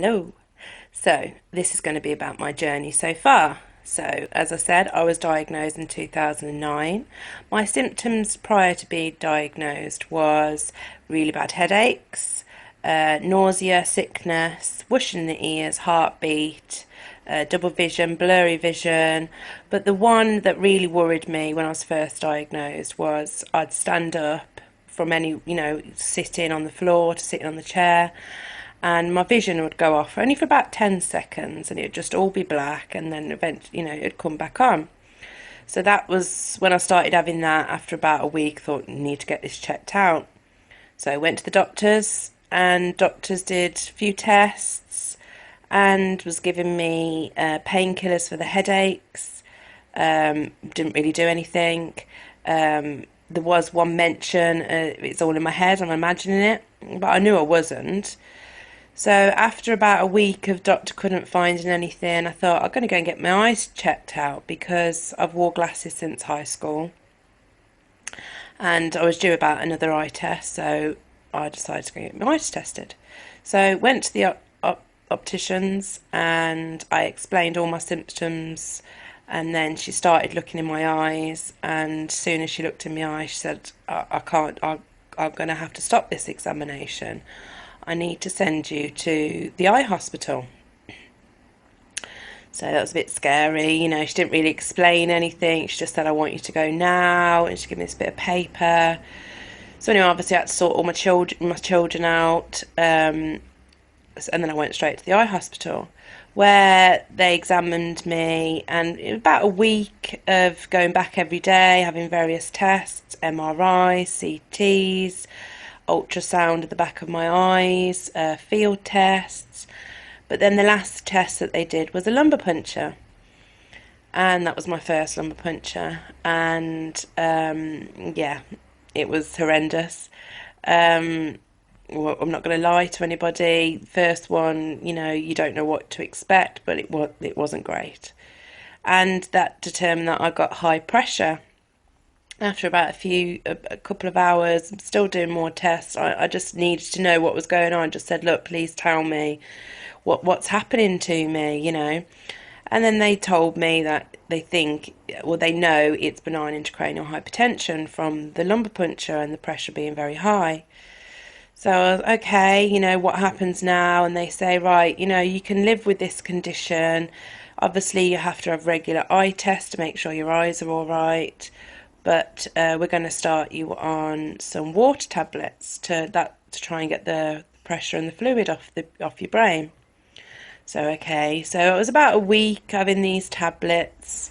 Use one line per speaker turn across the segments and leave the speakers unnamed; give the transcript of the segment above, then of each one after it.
Hello. So, this is going to be about my journey so far. So, as I said, I was diagnosed in 2009. My symptoms prior to being diagnosed was really bad headaches, nausea, sickness, whoosh in the ears, heartbeat, double vision, blurry vision. But the one that really worried me when I was first diagnosed was I'd stand up from sitting on the floor to sitting on the chair, and my vision would go off only for about 10 seconds and it would just all be black, and then eventually, it'd come back on. So that was when I started having that. After about a week, thought, need to get this checked out. So I went to the doctors, and doctors did a few tests and was giving me painkillers for the headaches. Didn't really do anything. There was one mention, it's all in my head, I'm imagining it, but I knew I wasn't. So after about a week of doctor couldn't find anything, I thought I'm going to go and get my eyes checked out because I've wore glasses since high school. And I was due about another eye test, so I decided to go get my eyes tested. So went to the opticians and I explained all my symptoms, and then she started looking in my eyes, and as soon as she looked in my eyes, she said, I can't, I'm going to have to stop this examination. I need to send you to the eye hospital. So that was a bit scary. She didn't really explain anything. She just said, I want you to go now. And she gave me this bit of paper. So anyway, obviously I had to sort all my children out. And then I went straight to the eye hospital, where they examined me. And it was about a week of going back every day, having various tests, MRI, CTs, ultrasound at the back of my eyes, field tests. But then the last test that they did was a lumbar puncture, and that was my first lumbar puncture, and yeah, it was horrendous. Well, I'm not going to lie to anybody. First one, you don't know what to expect, but it wasn't great, and that determined that I got high pressure. After about a couple of hours, I'm still doing more tests. I just needed to know what was going on. I just said, look, please tell me what's happening to me. And then they told me that they know it's benign intracranial hypertension from the lumbar puncture and the pressure being very high. So I was, okay, what happens now? And they say, right, you can live with this condition. Obviously, you have to have regular eye tests to make sure your eyes are all right. But we're going to start you on some water tablets to try and get the pressure and the fluid off your brain. So so it was about a week having these tablets,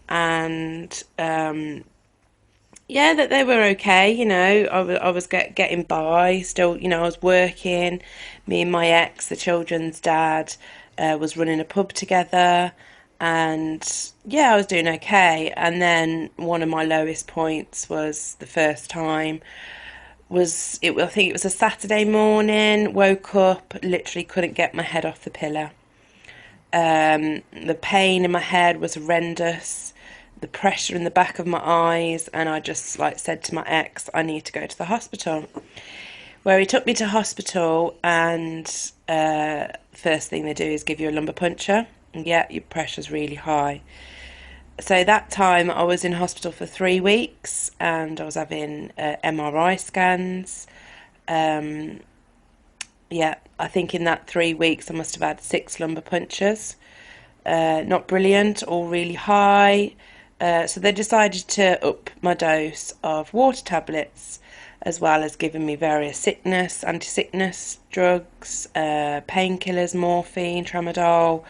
and yeah, that they were okay. I was getting by still. I was working. Me and my ex, the children's dad, was running a pub together. And yeah, I was doing okay. And then one of my lowest points was the first time I think it was a Saturday morning. Woke up, literally couldn't get my head off the pillow. The pain in my head was horrendous. The pressure in the back of my eyes, and I just said to my ex, I need to go to the hospital. Where he took me to hospital, and first thing they do is give you a lumbar puncture. Yeah, your pressure's really high. So that time I was in hospital for 3 weeks, and I was having MRI scans. Yeah, I think in that 3 weeks I must have had 6 lumbar punctures. Not brilliant, all really high. So they decided to up my dose of water tablets, as well as giving me various anti-sickness drugs, painkillers, morphine, tramadol.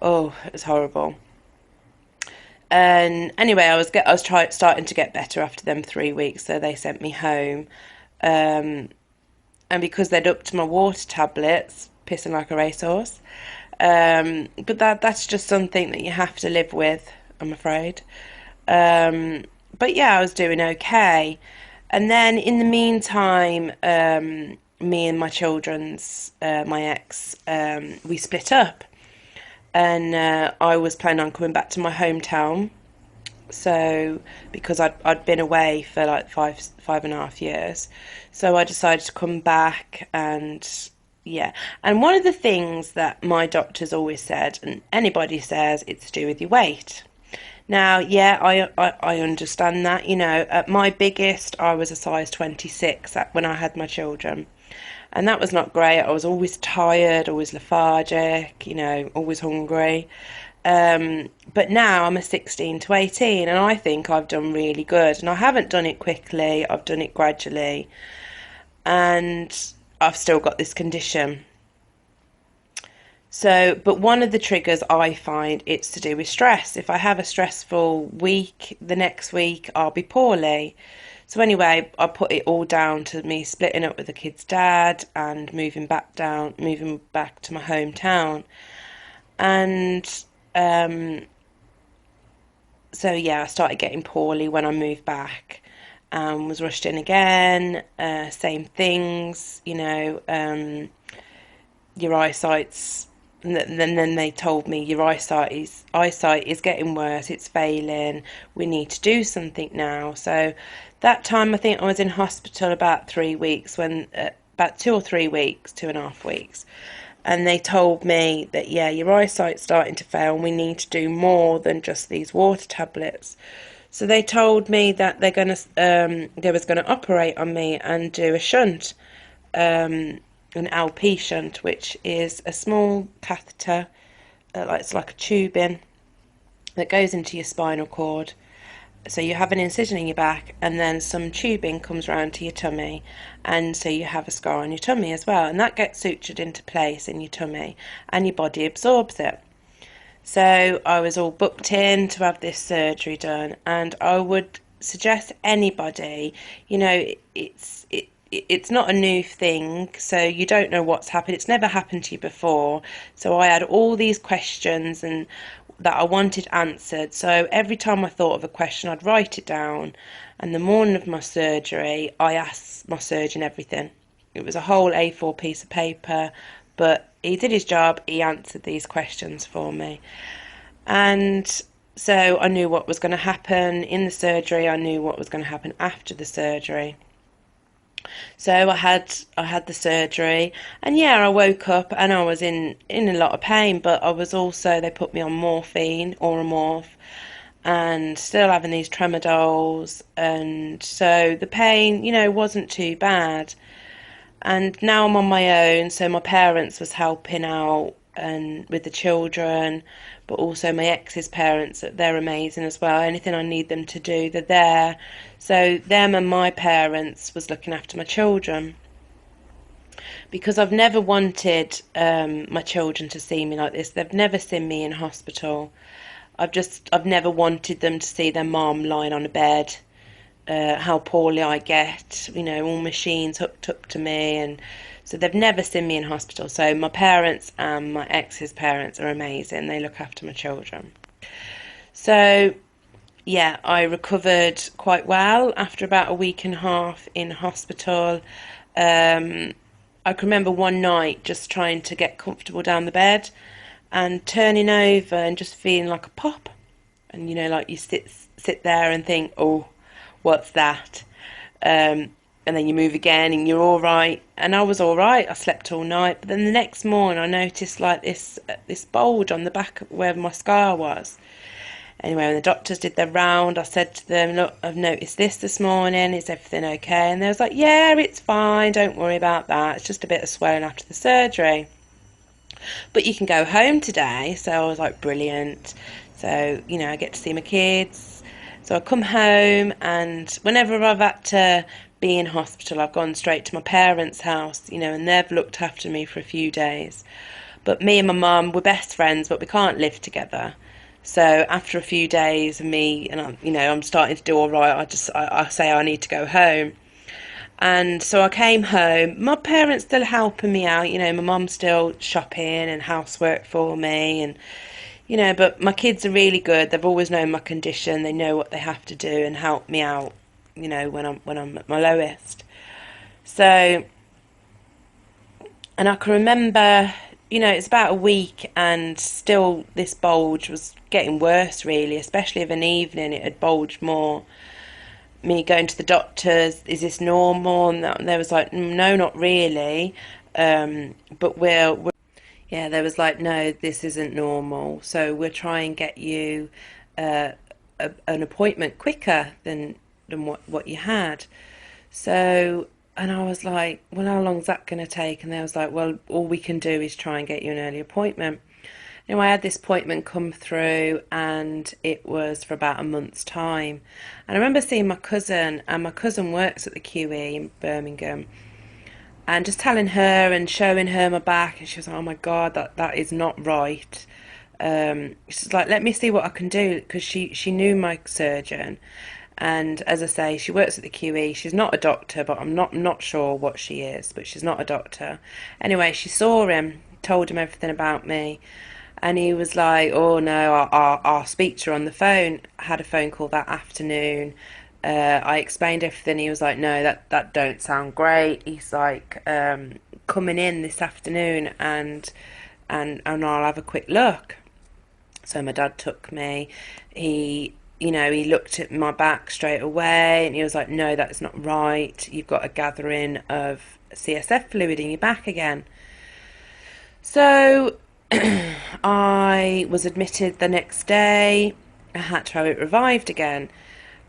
Oh, it was horrible. And anyway, I was starting to get better after them 3 weeks, so they sent me home. And because they'd upped my water tablets, pissing like a racehorse. But that's just something that you have to live with, I'm afraid. But yeah, I was doing okay. And then in the meantime, me and my ex, we split up. And I was planning on coming back to my hometown. So because I'd been away for five and a half years, so I decided to come back and Yeah. And one of the things that my doctors always said, and anybody says, it's to do with your weight. Now, yeah, I understand that. At my biggest, I was a size 26 when I had my children. And that was not great. I was always tired, always lethargic, always hungry. But now I'm a 16 to 18, and I think I've done really good. And I haven't done it quickly, I've done it gradually. And I've still got this condition. So, but one of the triggers I find it's to do with stress. If I have a stressful week, the next week I'll be poorly. So anyway, I put it all down to me splitting up with the kid's dad and moving back to my hometown. And so yeah, I started getting poorly when I moved back. Was rushed in again. Same things, your eyesight's. And then they told me your eyesight is getting worse. It's failing. We need to do something now. So that time, I think I was in hospital about 3 weeks, about 2 or 3 weeks, 2.5 weeks, and they told me that yeah, your eyesight's starting to fail, and we need to do more than just these water tablets. So they told me that they was gonna operate on me and do a shunt, an LP shunt, which is a small catheter, it's like a tubing that goes into your spinal cord. So you have an incision in your back, and then some tubing comes around to your tummy, and so you have a scar on your tummy as well, and that gets sutured into place in your tummy, and your body absorbs it. So I was all booked in to have this surgery done, and I would suggest anybody, it's not a new thing, so you don't know what's happened. It's never happened to you before. So I had all these questions and that I wanted answered. So every time I thought of a question, I'd write it down. And the morning of my surgery, I asked my surgeon everything. It was a whole A4 piece of paper, but he did his job. He answered these questions for me. And so I knew what was going to happen in the surgery. I knew what was going to happen after the surgery. So I had the surgery, and yeah, I woke up and I was in a lot of pain, but I was also, they put me on morphine, Oromorph, and still having these tremadols, and so the pain, wasn't too bad. And now I'm on my own, so my parents was helping out and with the children, but also my ex's parents, they're amazing as well. Anything I need them to do, they're there. So them and my parents was looking after my children, because I've never wanted my children to see me like this. They've never seen me in hospital. I've never wanted them to see their mum lying on a bed, how poorly I get, all machines hooked up to me, and so they've never seen me in hospital. So my parents and my ex's parents are amazing. They look after my children. So yeah, I recovered quite well after about a week and a half in hospital. I can remember one night just trying to get comfortable down the bed and turning over and just feeling like a pop. And like you sit there and think, oh, what's that? And then you move again and you're all right. And I was all right. I slept all night. But then the next morning I noticed like this bulge on the back where my scar was. Anyway, when the doctors did their round, I said to them, look, I've noticed this morning. Is everything okay? And they was like, yeah, it's fine. Don't worry about that. It's just a bit of swelling after the surgery. But you can go home today. So I was like, brilliant. So, I get to see my kids. So I come home, and whenever I've had to be in hospital, I've gone straight to my parents' house, and they've looked after me for a few days. But me and my mum, we're best friends, but we can't live together. So after a few days of me, and I'm starting to do all right, I say I need to go home. And so I came home. My parents still helping me out, my mum's still shopping and housework for me, and but my kids are really good. They've always known my condition. They know what they have to do and help me out, when I'm at my lowest. So, and I can remember, it's about a week, and still this bulge was getting worse, really, especially of an evening. It had bulged more. Me going to the doctors, is this normal? And they was like, no, not really. But yeah, there was like, no, this isn't normal. So we'll try and get you uh, an appointment quicker than what you had. So, and I was like, well, how long's that going to take? And they was like, well, all we can do is try and get you an early appointment. Anyway, I had this appointment come through, and it was for about a month's time. And I remember seeing my cousin, and my cousin works at the QE in Birmingham, and just telling her and showing her my back, and she was like, "Oh my God, that is not right." She's like, "Let me see what I can do," because she knew my surgeon, and as I say, she works at the QE. She's not a doctor, but I'm not sure what she is, but she's not a doctor. Anyway, she saw him, told him everything about me, and he was like, "Oh no, I'll speak to her on the phone." I had a phone call that afternoon. I explained everything. He was like, "No, that don't sound great." He's like, "Coming in this afternoon, and I'll have a quick look." So my dad took me. He looked at my back straight away, and he was like, "No, that's not right. You've got a gathering of CSF fluid in your back again." So I was admitted the next day. I had to have it revived again.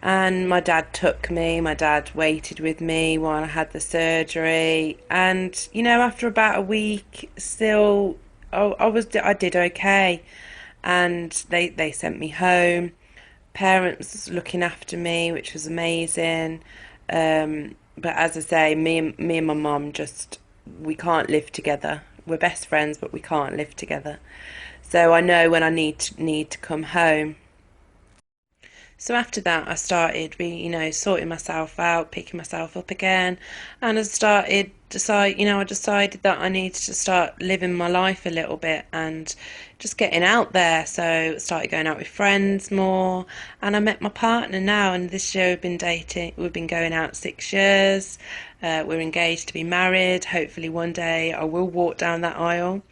And my dad took me. My dad waited with me while I had the surgery. And, after about a week, still, I did okay. And they sent me home. Parents looking after me, which was amazing. But as I say, me and my mum we can't live together. We're best friends, but we can't live together. So I know when I need to come home. So after that, I started, sorting myself out, picking myself up again, and I decided that I needed to start living my life a little bit and just getting out there. So I started going out with friends more, and I met my partner now, and this year we've been dating. We've been going out 6 years. We're engaged to be married. Hopefully one day I will walk down that aisle.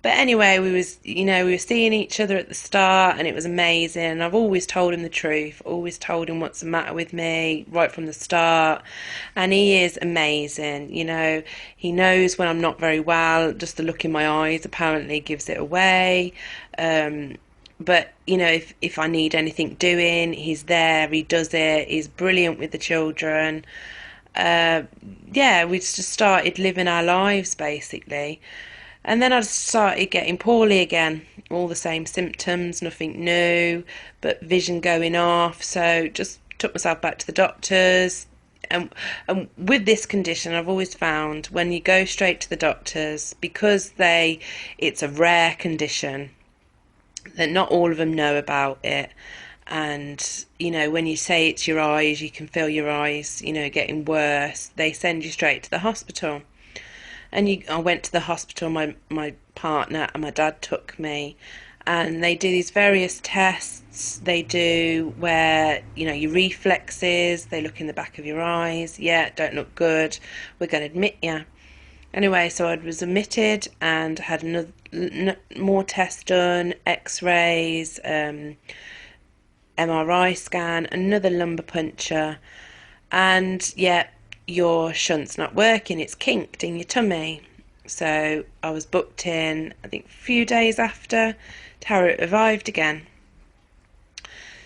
But anyway, we were seeing each other at the start, and it was amazing. And I've always told him the truth, always told him what's the matter with me right from the start. And he is amazing. He knows when I'm not very well. Just the look in my eyes apparently gives it away. But if I need anything doing, he's there. He does it. He's brilliant with the children. Yeah, we just started living our lives basically. And then I started getting poorly again, all the same symptoms, nothing new, but vision going off. So just took myself back to the doctors. And with this condition, I've always found when you go straight to the doctors, because it's a rare condition, that not all of them know about it. And when you say it's your eyes, you can feel your eyes getting worse, they send you straight to the hospital. And I went to the hospital. My partner and my dad took me, and they do these various tests. They do where your reflexes, they look in the back of your eyes. Yeah, don't look good, we're going to admit you. Anyway, so I was admitted and had more tests done, x-rays, MRI scan, another lumbar puncture, and yeah, your shunt's not working, it's kinked in your tummy. So I was booked in, I think, a few days after to have it revived again.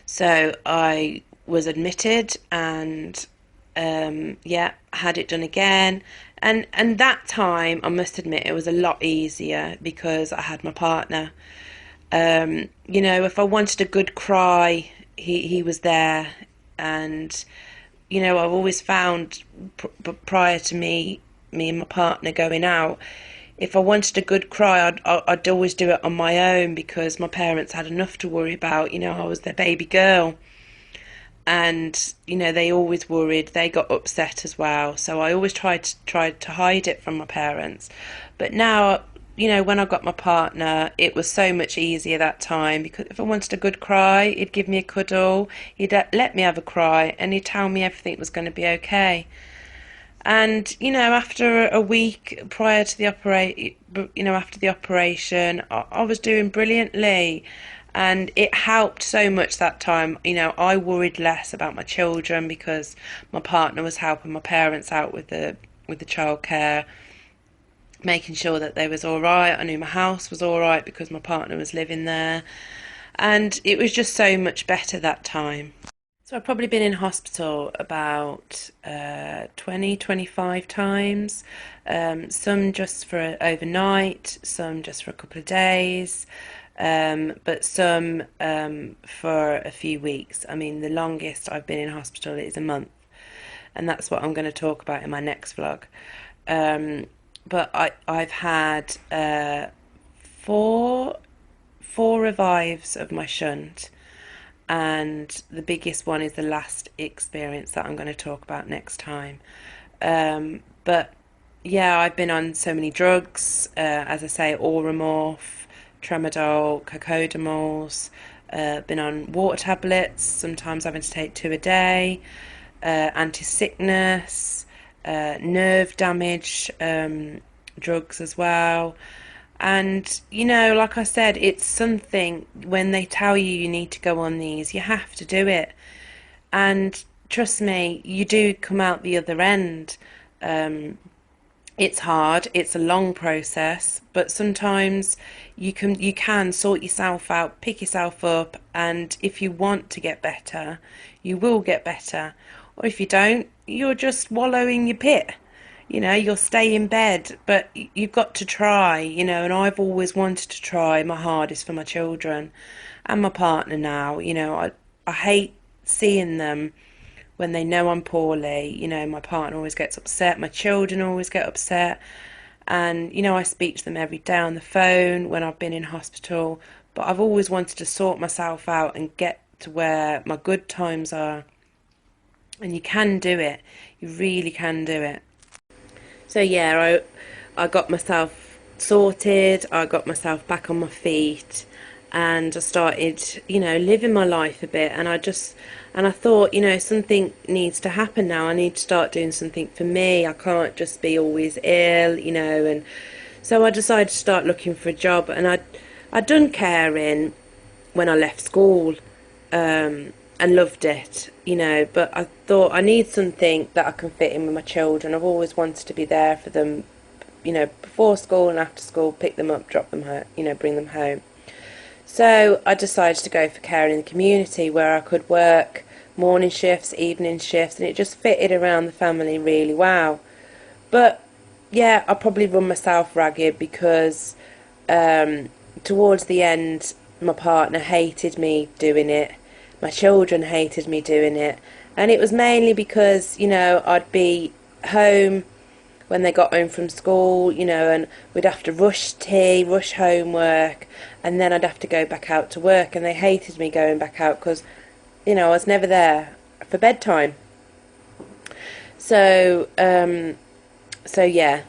So I was admitted and had it done again. And that time, I must admit, it was a lot easier because I had my partner. If I wanted a good cry, he was there. And I've always found prior to me and my partner going out, if I wanted a good cry, I'd always do it on my own because my parents had enough to worry about. I was their baby girl, and they always worried. They got upset as well, so I always tried to hide it from my parents. But now, when I got my partner, it was so much easier that time because if I wanted a good cry, he'd give me a cuddle, he'd let me have a cry, and he'd tell me everything was going to be okay. And after a week prior to the after the operation, I was doing brilliantly, and it helped so much that time. I worried less about my children because my partner was helping my parents out with the childcare. making sure that they was all right. I knew my house was all right because my partner was living there, and it was just so much better that time. So I've probably been in hospital about 20, 25 times, some just for overnight, some just for a couple of days, but some for a few weeks. I mean, the longest I've been in hospital is a month, and that's what I'm going to talk about in my next vlog. Um, I've had four four revives of my shunt, and the biggest one is the last experience that I'm going to talk about next time. But yeah, I've been on so many drugs, as I say, Oromorph, Tramadol, Cocodamols, been on water tablets, sometimes having to take two a day, anti-sickness, nerve damage drugs as well. And, like I said, it's something when they tell you need to go on these, you have to do it. And trust me, you do come out the other end. It's hard, it's a long process, but sometimes you can sort yourself out, pick yourself up, and if you want to get better, you will get better. Or if you don't, you're just wallowing your pit. You'll stay in bed, but you've got to try, and I've always wanted to try my hardest for my children and my partner now. I hate seeing them when they know I'm poorly. My partner always gets upset, my children always get upset, and I speak to them every day on the phone when I've been in hospital, but I've always wanted to sort myself out and get to where my good times are. And you can do it, you really can do it. So yeah, I got myself sorted, I got myself back on my feet, and I started, living my life a bit. And I thought, something needs to happen now. I need to start doing something for me. I can't just be always ill, and so I decided to start looking for a job. And I'd done caring when I left school, and loved it, but I thought I need something that I can fit in with my children. I've always wanted to be there for them, before school and after school, pick them up, drop them home, bring them home. So I decided to go for care in the community, where I could work morning shifts, evening shifts, and it just fitted around the family really well. But yeah, I probably run myself ragged because towards the end, my partner hated me doing it. My children hated me doing it. And it was mainly because, I'd be home when they got home from school, and we'd have to rush tea, rush homework, and then I'd have to go back out to work. And they hated me going back out because, I was never there for bedtime. So, yeah.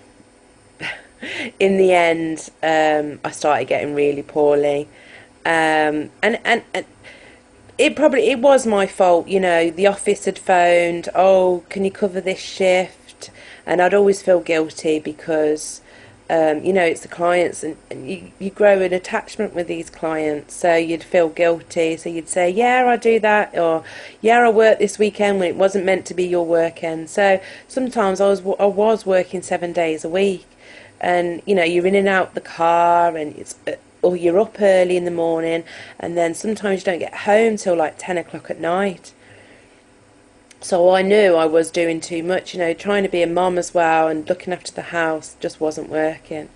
In the end, I started getting really poorly. And it was my fault. The office had phoned, oh, can you cover this shift? And I'd always feel guilty because it's the clients, and you grow an attachment with these clients, so you'd feel guilty. So you'd say, yeah, I do that, or yeah, I work this weekend when it wasn't meant to be your weekend. So sometimes I was working 7 days a week, and you're in and out the car, and it's or you're up early in the morning, and then sometimes you don't get home till like 10 o'clock at night. So I knew I was doing too much, trying to be a mum as well and looking after the house just wasn't working.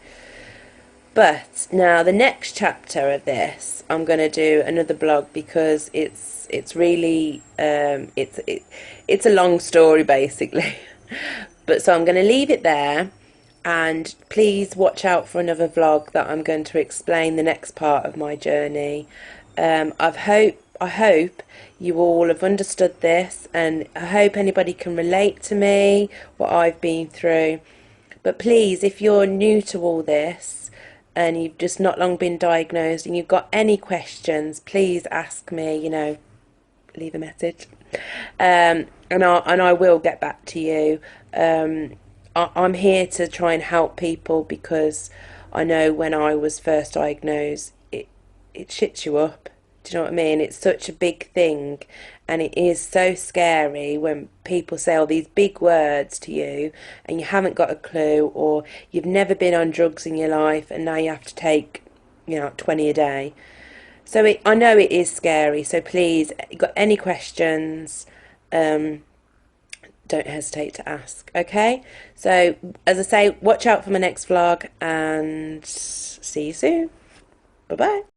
But now the next chapter of this, I'm going to do another blog because it's really it's a long story basically. But so I'm going to leave it there, and please watch out for another vlog that I'm going to explain the next part of my journey. I hope you all have understood this, and I hope anybody can relate to me, what I've been through. But please, if you're new to all this and you've just not long been diagnosed and you've got any questions, please ask me, leave a message. And I will get back to you. I'm here to try and help people because I know when I was first diagnosed, it shits you up. Do you know what I mean? It's such a big thing, and it is so scary when people say all these big words to you and you haven't got a clue, or you've never been on drugs in your life and now you have to take, 20 a day. So I know it is scary. So please, if you've got any questions, um, don't hesitate to ask. Okay? So, as I say, watch out for my next vlog and see you soon. Bye bye.